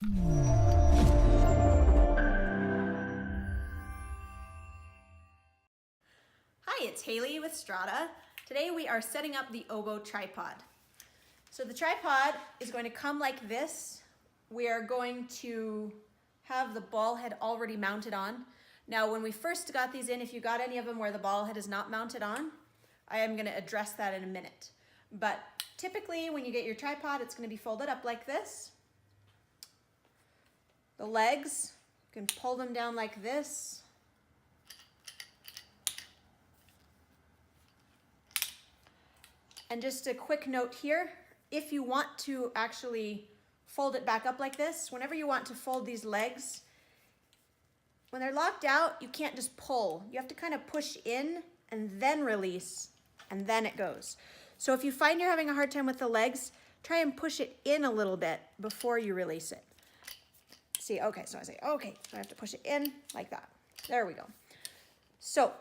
Hi, it's Haley with STRADA. Today we are setting up the OBO tripod. So the tripod is going to come like this. We are going to have the ball head already mounted on. Now when we first got these in, if you got any of them where the ball head is not mounted on, I am going to address that in a minute. But typically when you get your tripod, it's going to be folded up like this. The legs, you can pull them down like this. And just a quick note here, if you want to actually fold it back up like this, whenever you want to fold these legs, when they're locked out, you can't just pull. You have to kind of push in and then release, and then it goes. So if you find you're having a hard time with the legs, try and push it in a little bit before you release it. See, okay, so I say, okay, so I have to push it in like that. There we go. So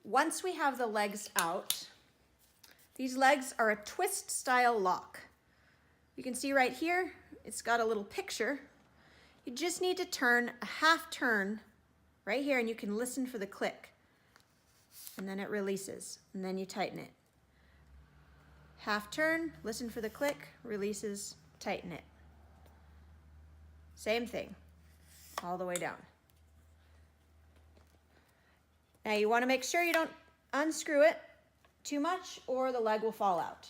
once we have the legs out, these legs are a twist style lock. You can see right here, it's got a little picture. You just need to turn a half turn right here and you can listen for the click. And then it releases and then you tighten it. Half turn, listen for the click, releases, tighten it. Same thing, all the way down. Now you want to make sure you don't unscrew it too much or the leg will fall out.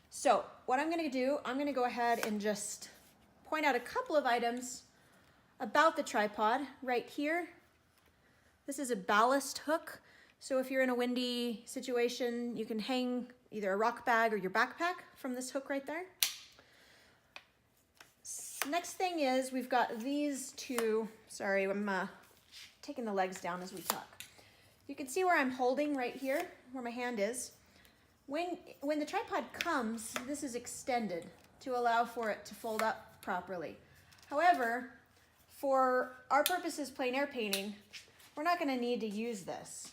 So what I'm going to do, I'm going to go ahead and just point out a couple of items about the tripod right here. This is a ballast hook. So if you're in a windy situation, you can hang either a rock bag or your backpack from this hook right there. Next thing is we've got these two, sorry, I'm taking the legs down as we talk. You can see where I'm holding right here, where my hand is. When the tripod comes, this is extended to allow for it to fold up properly. However, for our purposes, plein air painting, we're not going to need to use this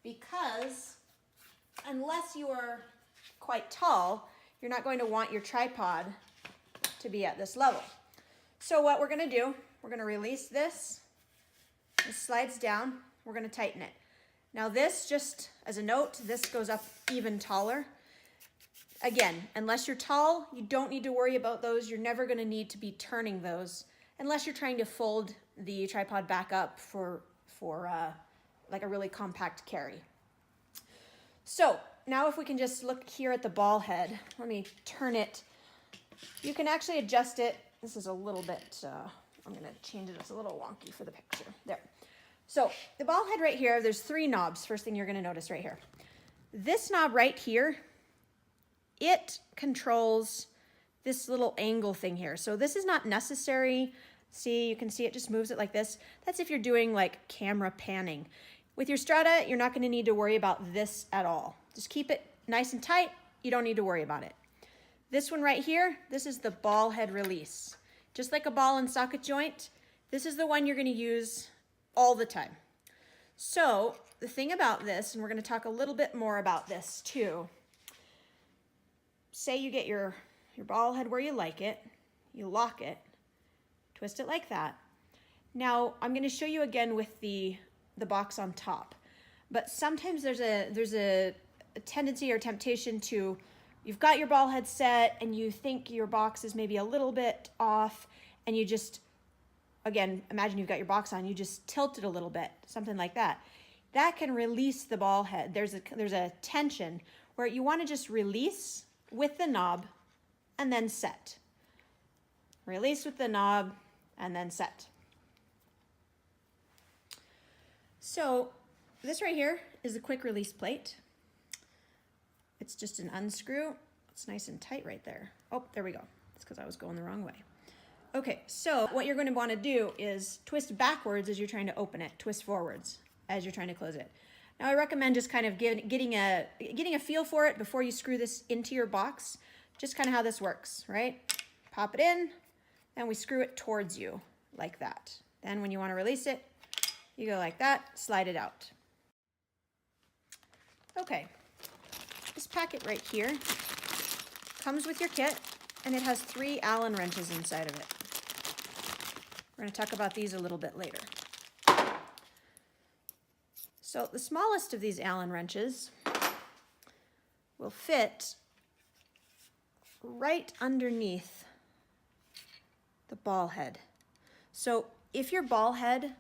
because unless you are quite tall, you're not going to want your tripod to be at this level. So what we're going to do, we're going to release this. It slides down. We're going to tighten it. Now this, just as a note, this goes up even taller. Again, unless you're tall, you don't need to worry about those. You're never going to need to be turning those unless you're trying to fold the tripod back up for like a really compact carry. So now if we can just look here at the ball head, let me turn it. You can actually adjust it. This is a little bit, I'm going to change it. It's a little wonky for the picture. There. So the ball head right here, there's three knobs. First thing you're going to notice right here. This knob right here, it controls this little angle thing here. So this is not necessary. See, you can see it just moves it like this. That's if you're doing like camera panning. With your STRADA, you're not going to need to worry about this at all. Just keep it nice and tight. You don't need to worry about it. This one right here, this is the ball head release. Just like a ball and socket joint, this is the one you're going to use all the time. So the thing about this, and we're going to talk a little bit more about this too. Say you get your ball head where you like it, you lock it, twist it like that. Now I'm going to show you again with the box on top, but sometimes there's a tendency or temptation to, you've got your ball head set and you think your box is maybe a little bit off and you just, again, imagine you've got your box on, you just tilt it a little bit, something like that. That can release the ball head. There's a tension where you want to just release with the knob and then set. Release with the knob and then set. So this right here is a quick release plate. It's just an unscrew. It's nice and tight right there. Oh, there we go. It's because I was going the wrong way. Okay, so what you're going to want to do is twist backwards as you're trying to open it, twist forwards as you're trying to close it. Now I recommend just kind of getting a feel for it before you screw this into your box. Just kind of how this works, right? Pop it in, and we screw it towards you like that. Then when you want to release it, you go like that, slide it out. Okay, this packet right here comes with your kit, and it has 3 Allen wrenches inside of it. We're going to talk about these a little bit later. So the smallest of these Allen wrenches will fit right underneath the ball head. So if your ball head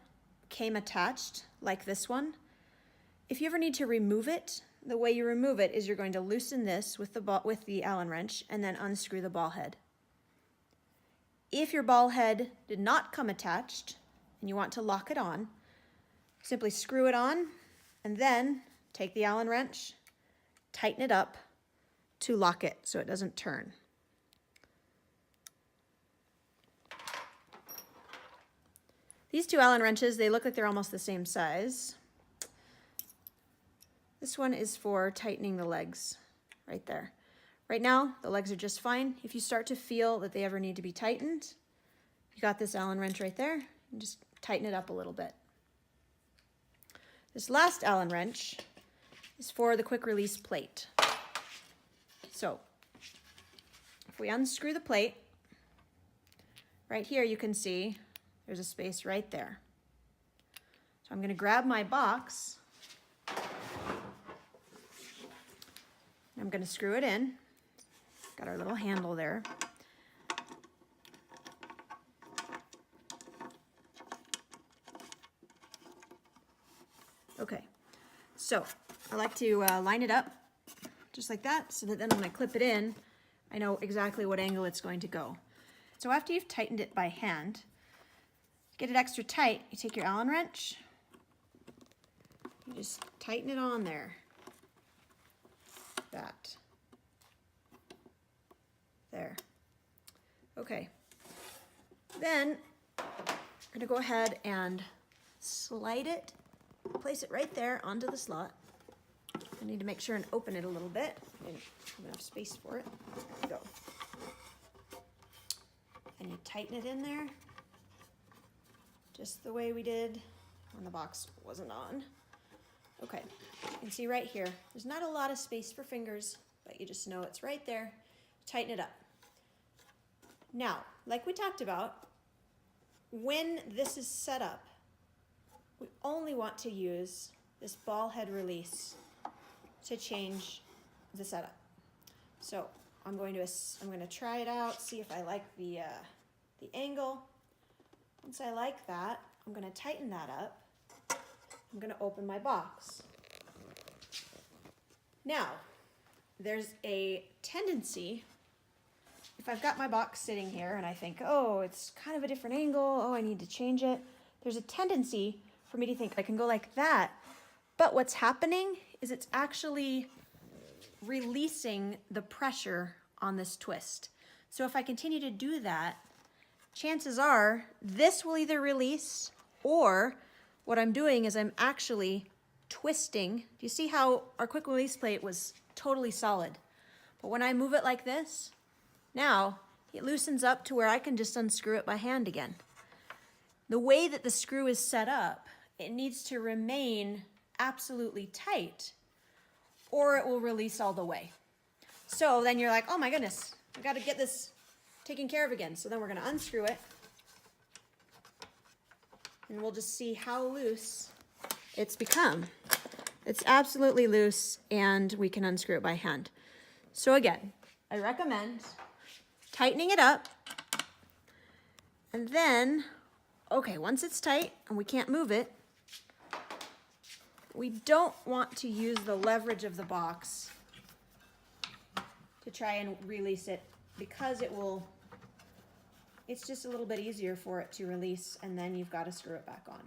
came attached like this one, if you ever need to remove it, the way you remove it is you're going to loosen this with the Allen wrench and then unscrew the ball head. If your ball head did not come attached and you want to lock it on, simply screw it on and then take the Allen wrench, tighten it up to lock it so it doesn't turn. These two Allen wrenches, they look like they're almost the same size. This one is for tightening the legs right there. Right now, the legs are just fine. If you start to feel that they ever need to be tightened, you got this Allen wrench right there, and just tighten it up a little bit. This last Allen wrench is for the quick release plate. So, if we unscrew the plate, right here you can see there's a space right there. So I'm going to grab my box. I'm going to screw it in. Got our little handle there. Okay, so I like to line it up just like that so that then when I clip it in, I know exactly what angle it's going to go. So after you've tightened it by hand, get it extra tight, you take your Allen wrench, you just tighten it on there. That. There. Okay. Then I'm going to go ahead and slide it, place it right there onto the slot. I need to make sure and open it a little bit. I didn't have enough space for it. There we go. And you tighten it in there, just the way we did when the box wasn't on. Okay, you can see right here, there's not a lot of space for fingers, but you just know it's right there. Tighten it up. Now, like we talked about, when this is set up, we only want to use this ball head release to change the setup. So I'm going to try it out, see if I like the angle. Once I like that, I'm going to tighten that up. I'm going to open my box. Now, there's a tendency, if I've got my box sitting here and I think, oh, it's kind of a different angle, oh, I need to change it, there's a tendency for me to think I can go like that. But what's happening is it's actually releasing the pressure on this twist. So if I continue to do that, chances are this will either release, or what I'm doing is I'm actually twisting. Do you see how our quick release plate was totally solid? But when I move it like this, now it loosens up to where I can just unscrew it by hand again. The way that the screw is set up, it needs to remain absolutely tight or it will release all the way. So then you're like, oh my goodness, I've got to get this taken care of again. So then we're going to unscrew it and we'll just see how loose it's become. It's absolutely loose and we can unscrew it by hand. So again, I recommend tightening it up and then, okay, once it's tight and we can't move it, we don't want to use the leverage of the box to try and release it because it's just a little bit easier for it to release and then you've got to screw it back on.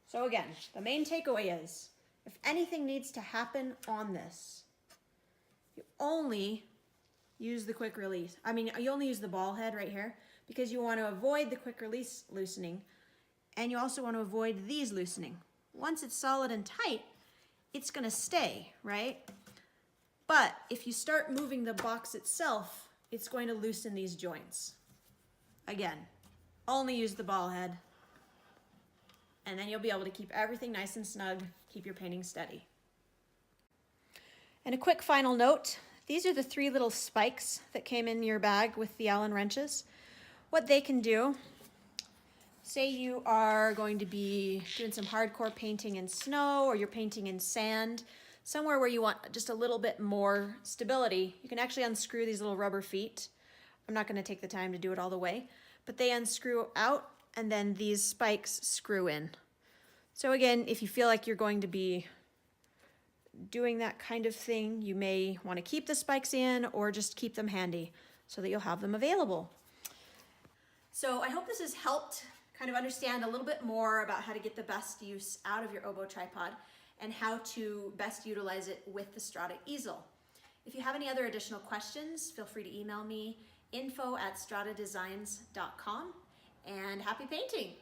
So again, the main takeaway is, if anything needs to happen on this, you only use the quick release. You only use the ball head right here because you want to avoid the quick release loosening and you also want to avoid these loosening. Once it's solid and tight, it's going to stay, right? But if you start moving the box itself, it's going to loosen these joints. Again, only use the ball head, and then you'll be able to keep everything nice and snug, keep your painting steady. And a quick final note, these are the 3 little spikes that came in your bag with the Allen wrenches. What they can do, say you are going to be doing some hardcore painting in snow, or you're painting in sand, somewhere where you want just a little bit more stability, you can actually unscrew these little rubber feet. I'm not going to take the time to do it all the way, but they unscrew out and then these spikes screw in. So again, if you feel like you're going to be doing that kind of thing, you may want to keep the spikes in or just keep them handy so that you'll have them available. So I hope this has helped kind of understand a little bit more about how to get the best use out of your OBO tripod and how to best utilize it with the STRADA easel. If you have any other additional questions, feel free to email me, info@stradadesigns.com, and happy painting!